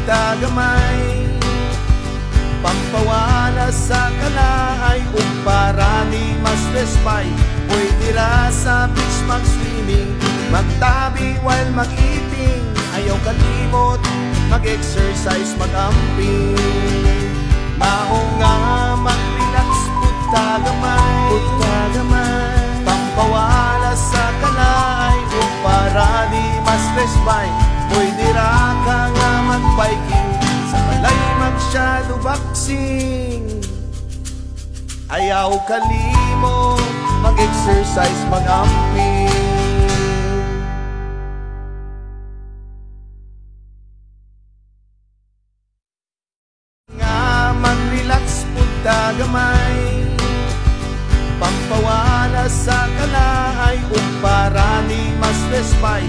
tagamay, pampawala sa kalaay ug para ni mas respay. Pwede ra sa beach mag-swimming, magtabi while mag-eating. Ayaw kalimot, mag-exercise, mag-amping. Mao nga mag-relax pud tagamay, pampawala sa kalaay ug para ni mas respay. Pwede ra ka nga mag-biking, sa balay mag-shadow boxing. Ayaw kalimot, mag-exercise, mag-amping. Nga mag-relax pud tagamay, pampawala sa kalaay ug para ni mas respay.